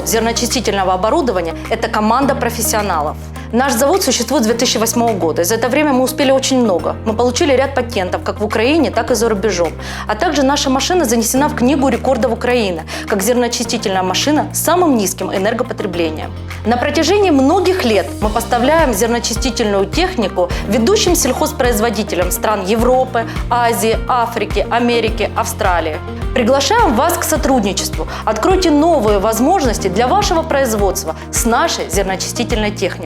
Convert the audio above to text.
завод зерноочистительного оборудования – это команда профессионалов. Наш завод существует с 2008 года. За это время мы успели очень много. Мы получили ряд патентов как в Украине, так и за рубежом. А также наша машина занесена в Книгу рекордов Украины, как зерноочистительная машина с самым низким энергопотреблением. На протяжении многих лет мы поставляем зерноочистительную технику ведущим сельхозпроизводителям стран Европы, Азии, Африки, Америки, Австралии. Приглашаем вас к сотрудничеству. Откройте новые возможности для вашего производства с нашей зерноочистительной техникой.